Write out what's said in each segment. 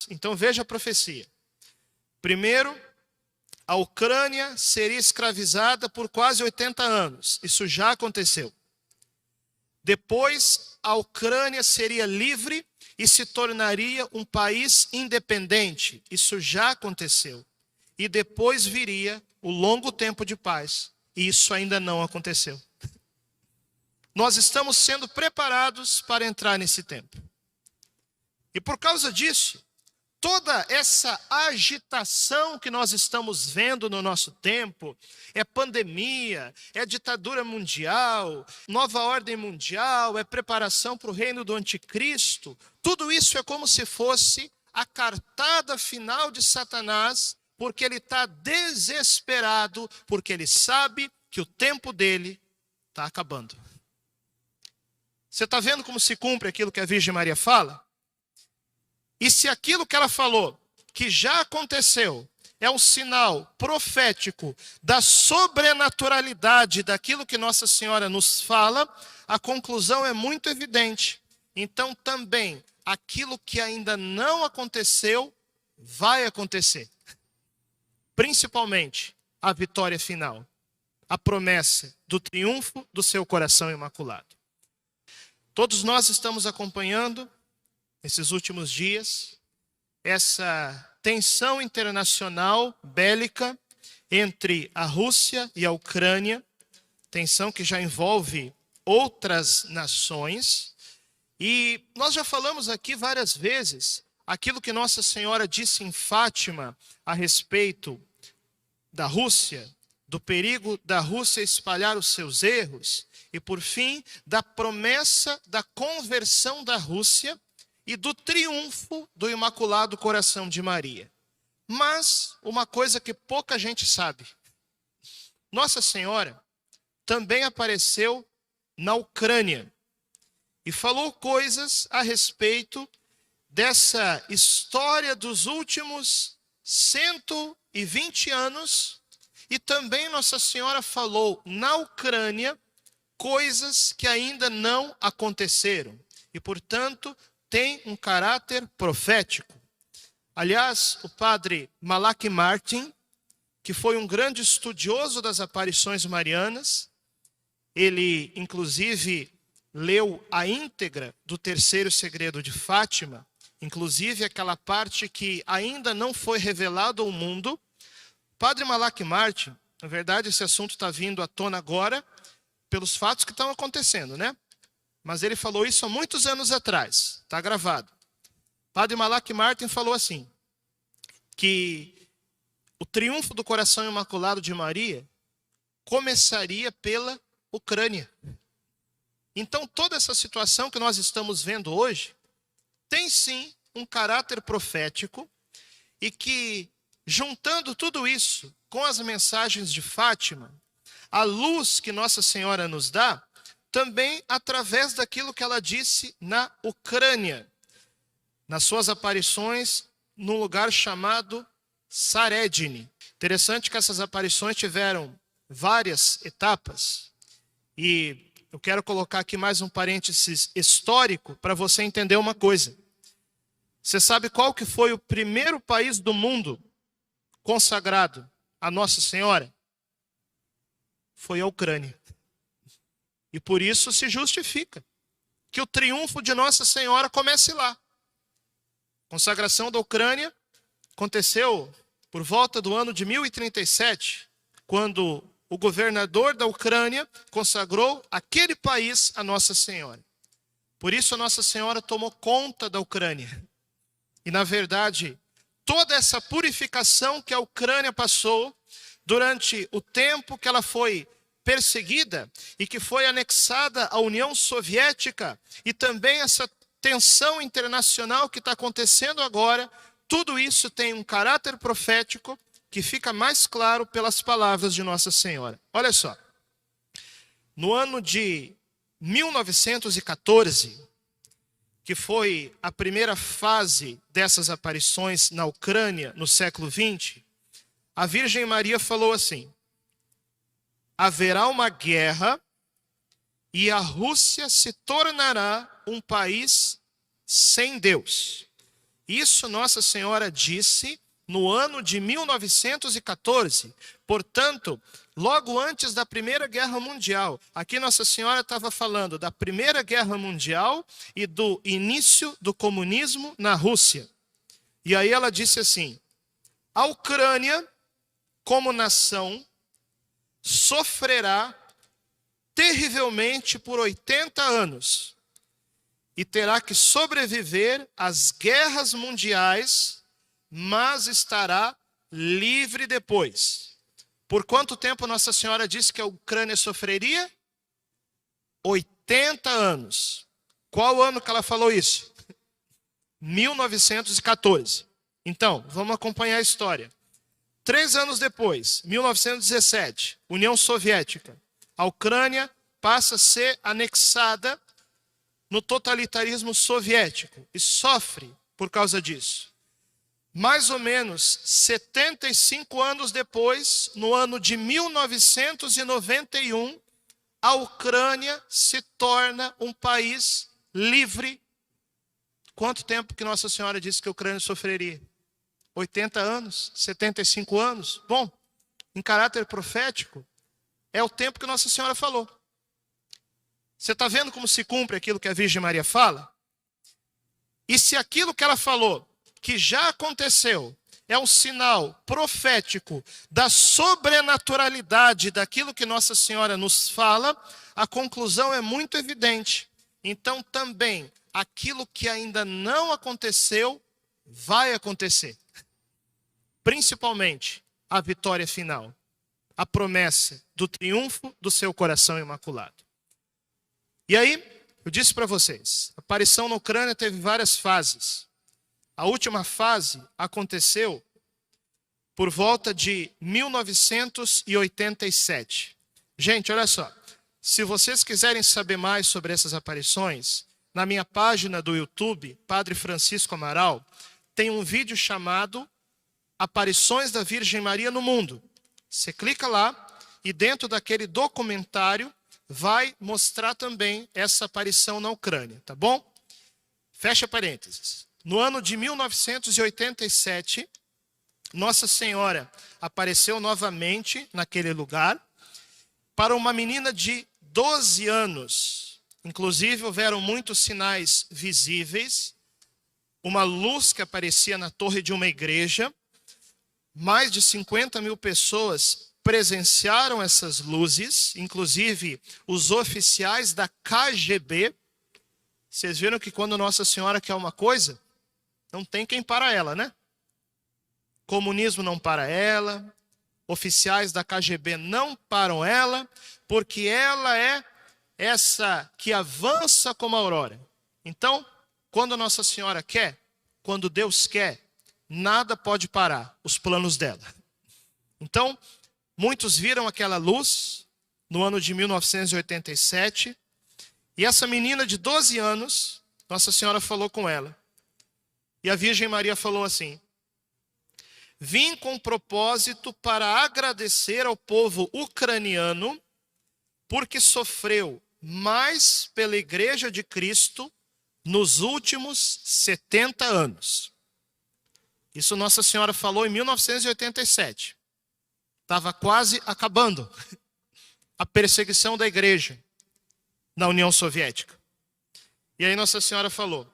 Então veja a profecia. Primeiro, a Ucrânia seria escravizada por quase 80 anos. Isso já aconteceu. Depois, a Ucrânia seria livre e se tornaria um país independente. Isso já aconteceu. E depois viria o longo tempo de paz. E isso ainda não aconteceu. Nós estamos sendo preparados para entrar nesse tempo. E por causa disso, toda essa agitação que nós estamos vendo no nosso tempo, é pandemia, é ditadura mundial, nova ordem mundial, é preparação para o reino do anticristo, tudo isso é como se fosse a cartada final de Satanás, porque ele está desesperado, porque ele sabe que o tempo dele está acabando. Você está vendo como se cumpre aquilo que a Virgem Maria fala? E se aquilo que ela falou, que já aconteceu, é um sinal profético da sobrenaturalidade daquilo que Nossa Senhora nos fala, a conclusão é muito evidente. Então também, aquilo que ainda não aconteceu, vai acontecer. Principalmente, a vitória final. A promessa do triunfo do seu coração imaculado. Todos nós estamos acompanhando, nesses últimos dias, essa tensão internacional bélica entre a Rússia e a Ucrânia, tensão que já envolve outras nações. E nós já falamos aqui várias vezes aquilo que Nossa Senhora disse em Fátima a respeito da Rússia, do perigo da Rússia espalhar os seus erros e, por fim, da promessa da conversão da Rússia e do triunfo do Imaculado Coração de Maria. Mas uma coisa que pouca gente sabe. Nossa Senhora também apareceu na Ucrânia e falou coisas a respeito dessa história dos últimos 120 anos. E também Nossa Senhora falou na Ucrânia coisas que ainda não aconteceram. E, portanto, tem um caráter profético. Aliás, o padre Malak Martin, que foi um grande estudioso das aparições marianas, ele, inclusive, leu a íntegra do terceiro segredo de Fátima, inclusive aquela parte que ainda não foi revelada ao mundo. Padre Malak Martin, na verdade esse assunto está vindo à tona agora, pelos fatos que estão acontecendo, né? Mas ele falou isso há muitos anos atrás, está gravado. Padre Malak Martin falou assim, que o triunfo do coração imaculado de Maria começaria pela Ucrânia. Então toda essa situação que nós estamos vendo hoje, tem sim um caráter profético e que, juntando tudo isso com as mensagens de Fátima, a luz que Nossa Senhora nos dá, também através daquilo que ela disse na Ucrânia, nas suas aparições num lugar chamado Saredni. Interessante que essas aparições tiveram várias etapas, e eu quero colocar aqui mais um parênteses histórico para você entender uma coisa. Você sabe qual que foi o primeiro país do mundo consagrado a Nossa Senhora? Foi a Ucrânia. E por isso se justifica que o triunfo de Nossa Senhora comece lá. A consagração da Ucrânia aconteceu por volta do ano de 1037, quando o governador da Ucrânia consagrou aquele país a Nossa Senhora. Por isso a Nossa Senhora tomou conta da Ucrânia. E na verdade, toda essa purificação que a Ucrânia passou durante o tempo que ela foi perseguida e que foi anexada à União Soviética, e também essa tensão internacional que está acontecendo agora, tudo isso tem um caráter profético que fica mais claro pelas palavras de Nossa Senhora. Olha só, no ano de 1914, que foi a primeira fase dessas aparições na Ucrânia no século XX, a Virgem Maria falou assim: haverá uma guerra e a Rússia se tornará um país sem Deus. Isso Nossa Senhora disse no ano de 1914, portanto, logo antes da Primeira Guerra Mundial. Aqui Nossa Senhora estava falando da Primeira Guerra Mundial e do início do comunismo na Rússia. E aí ela disse assim: a Ucrânia, como nação, sofrerá terrivelmente por 80 anos e terá que sobreviver às guerras mundiais, mas estará livre depois. Por quanto tempo Nossa Senhora disse que a Ucrânia sofreria? 80 anos. Qual ano que ela falou isso? 1914. Então, vamos acompanhar a história. 3 anos depois, 1917, União Soviética. A Ucrânia passa a ser anexada no totalitarismo soviético e sofre por causa disso. Mais ou menos 75 anos depois, no ano de 1991, a Ucrânia se torna um país livre. Quanto tempo que Nossa Senhora disse que a Ucrânia sofreria? 80 anos? 75 anos? Bom, em caráter profético, é o tempo que Nossa Senhora falou. Você está vendo como se cumpre aquilo que a Virgem Maria fala? E se aquilo que ela falou, que já aconteceu, é um sinal profético da sobrenaturalidade daquilo que Nossa Senhora nos fala, a conclusão é muito evidente. Então também, aquilo que ainda não aconteceu, vai acontecer. Principalmente, a vitória final. A promessa do triunfo do seu coração imaculado. E aí, eu disse para vocês, a aparição na Ucrânia teve várias fases. A última fase aconteceu por volta de 1987. Gente, olha só, se vocês quiserem saber mais sobre essas aparições, na minha página do YouTube, Padre Francisco Amaral, tem um vídeo chamado Aparições da Virgem Maria no Mundo. Você clica lá e dentro daquele documentário vai mostrar também essa aparição na Ucrânia, tá bom? Fecha parênteses. No ano de 1987, Nossa Senhora apareceu novamente naquele lugar para uma menina de 12 anos. Inclusive, houveram muitos sinais visíveis. Uma luz que aparecia na torre de uma igreja. Mais de 50 mil pessoas presenciaram essas luzes, inclusive os oficiais da KGB. Vocês viram que quando Nossa Senhora quer uma coisa, não tem quem para ela, né? Comunismo não para ela, oficiais da KGB não param ela, porque ela é essa que avança como a aurora. Então, quando Nossa Senhora quer, quando Deus quer, nada pode parar os planos dela. Então, muitos viram aquela luz no ano de 1987. E essa menina de 12 anos, Nossa Senhora falou com ela. E a Virgem Maria falou assim: vim com propósito para agradecer ao povo ucraniano, porque sofreu mais pela Igreja de Cristo nos últimos 70 anos. Isso Nossa Senhora falou em 1987. Estava quase acabando a perseguição da igreja na União Soviética. E aí Nossa Senhora falou: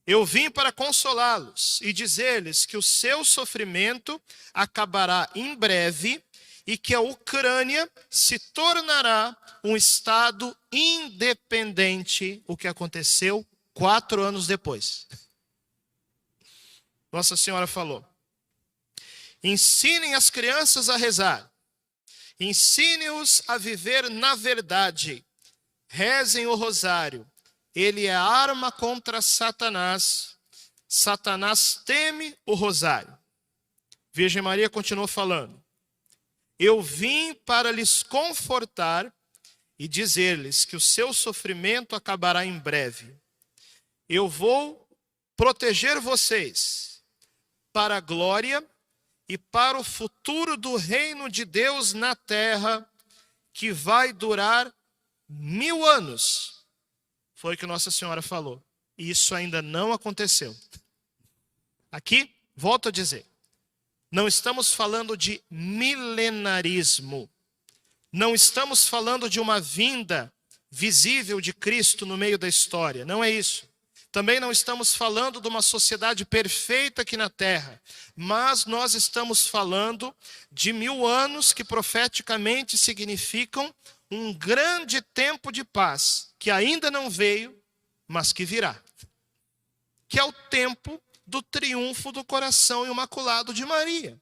eu vim para consolá-los e dizer-lhes que o seu sofrimento acabará em breve e que a Ucrânia se tornará um estado independente, o que aconteceu 4 anos depois. Nossa Senhora falou: ensinem as crianças a rezar, ensine-os a viver na verdade, rezem o rosário, ele é arma contra Satanás, Satanás teme o rosário. Virgem Maria continuou falando: eu vim para lhes confortar e dizer-lhes que o seu sofrimento acabará em breve. Eu vou proteger vocês para a glória e para o futuro do reino de Deus na terra, que vai durar 1000 anos. Foi o que Nossa Senhora falou. E isso ainda não aconteceu. Aqui, volto a dizer, não estamos falando de milenarismo. Não estamos falando de uma vinda visível de Cristo no meio da história. Não é isso. Também não estamos falando de uma sociedade perfeita aqui na Terra. Mas nós estamos falando de 1000 anos que profeticamente significam um grande tempo de paz, que ainda não veio, mas que virá. Que é o tempo do triunfo do coração imaculado de Maria.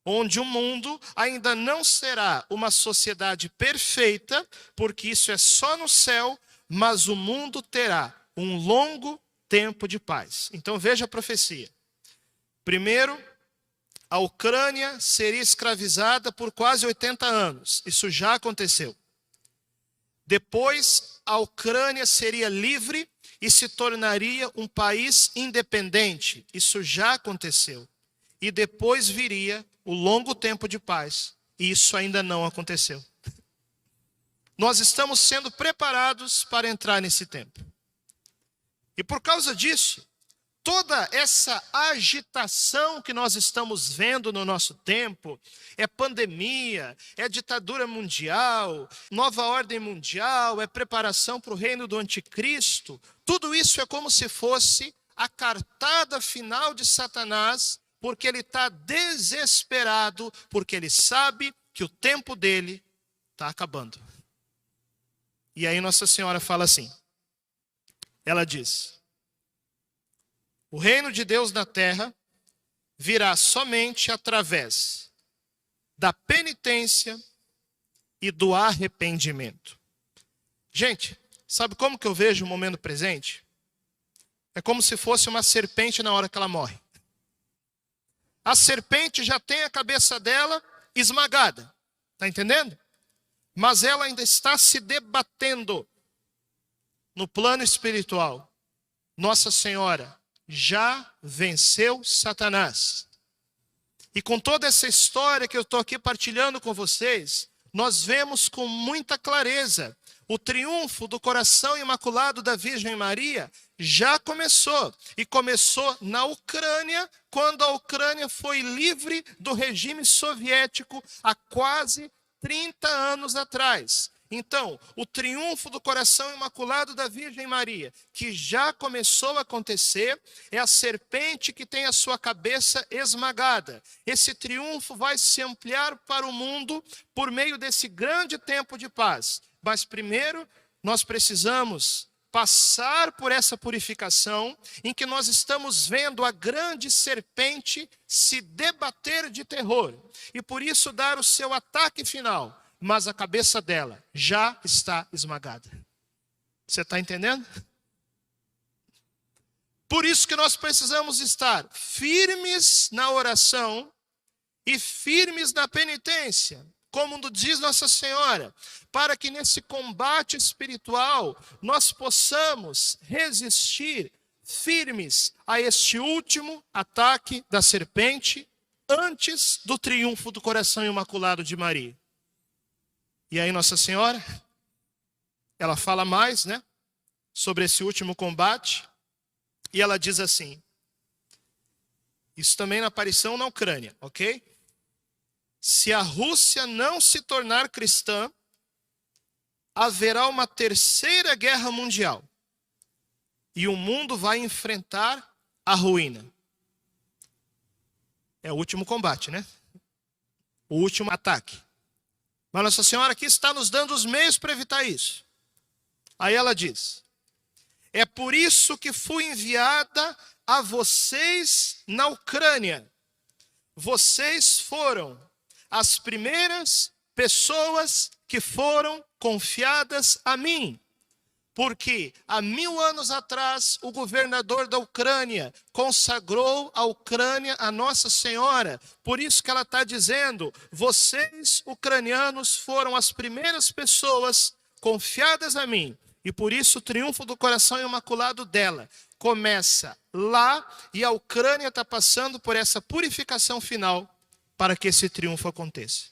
Onde o mundo ainda não será uma sociedade perfeita, porque isso é só no céu, mas o mundo terá um longo tempo de paz. Então veja a profecia. Primeiro, a Ucrânia seria escravizada por quase 80 anos. Isso já aconteceu. Depois, a Ucrânia seria livre e se tornaria um país independente. Isso já aconteceu. E depois viria o longo tempo de paz. E isso ainda não aconteceu. Nós estamos sendo preparados para entrar nesse tempo. E por causa disso, toda essa agitação que nós estamos vendo no nosso tempo, é pandemia, é ditadura mundial, nova ordem mundial, é preparação para o reino do anticristo, tudo isso é como se fosse a cartada final de Satanás, porque ele está desesperado, porque ele sabe que o tempo dele está acabando. E aí Nossa Senhora fala assim, ela diz: o reino de Deus na terra virá somente através da penitência e do arrependimento. Gente, sabe como que eu vejo o momento presente? É como se fosse uma serpente na hora que ela morre. A serpente já tem a cabeça dela esmagada, está entendendo? Mas ela ainda está se debatendo no plano espiritual. Nossa Senhora já venceu Satanás. E com toda essa história que eu estou aqui partilhando com vocês, nós vemos com muita clareza o triunfo do coração imaculado da Virgem Maria já começou. E começou na Ucrânia, quando a Ucrânia foi livre do regime soviético há quase 30 anos atrás. Então, o triunfo do coração imaculado da Virgem Maria, que já começou a acontecer, é a serpente que tem a sua cabeça esmagada. Esse triunfo vai se ampliar para o mundo por meio desse grande tempo de paz. Mas primeiro, nós precisamos passar por essa purificação em que nós estamos vendo a grande serpente se debater de terror. E por isso dar o seu ataque final. Mas a cabeça dela já está esmagada. Você está entendendo? Por isso que nós precisamos estar firmes na oração e firmes na penitência, como diz Nossa Senhora, para que nesse combate espiritual nós possamos resistir firmes a este último ataque da serpente antes do triunfo do coração imaculado de Maria. E aí Nossa Senhora, ela fala mais, né, sobre esse último combate, e ela diz assim, isso também na aparição na Ucrânia, ok? Se a Rússia não se tornar cristã, haverá uma terceira guerra mundial, e o mundo vai enfrentar a ruína. É o último combate, né? O último ataque. Mas Nossa Senhora aqui está nos dando os meios para evitar isso. Aí ela diz, é por isso que fui enviada a vocês na Ucrânia. Vocês foram as primeiras pessoas que foram confiadas a mim. Porque há 1000 anos atrás, o governador da Ucrânia consagrou a Ucrânia a Nossa Senhora. Por isso que ela está dizendo, vocês, ucranianos, foram as primeiras pessoas confiadas a mim. E por isso o triunfo do coração imaculado dela começa lá, e a Ucrânia está passando por essa purificação final para que esse triunfo aconteça.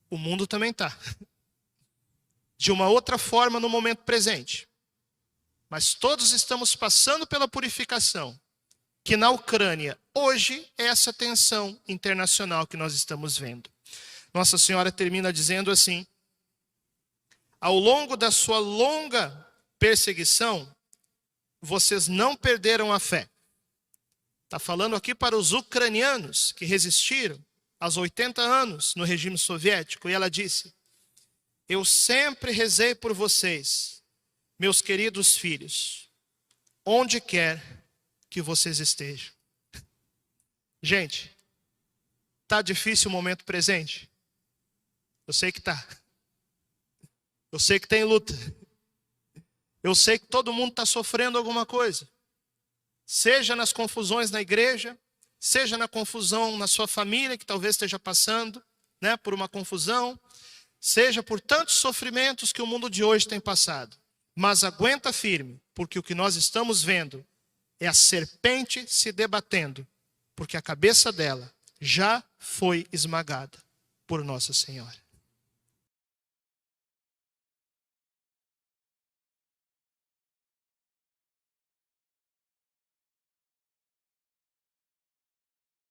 O mundo também está. De uma outra forma no momento presente. Mas todos estamos passando pela purificação que na Ucrânia, hoje, é essa tensão internacional que nós estamos vendo. Nossa Senhora termina dizendo assim: ao longo da sua longa perseguição, vocês não perderam a fé. Está falando aqui para os ucranianos que resistiram aos 80 anos no regime soviético. E ela disse: eu sempre rezei por vocês, meus queridos filhos, onde quer que vocês estejam. Gente, está difícil o momento presente? Eu sei que está. Eu sei que tem luta. Eu sei que todo mundo está sofrendo alguma coisa. Seja nas confusões na igreja, seja na confusão na sua família, que talvez esteja passando, né, por uma confusão, seja por tantos sofrimentos que o mundo de hoje tem passado. Mas aguenta firme, porque o que nós estamos vendo é a serpente se debatendo, porque a cabeça dela já foi esmagada por Nossa Senhora.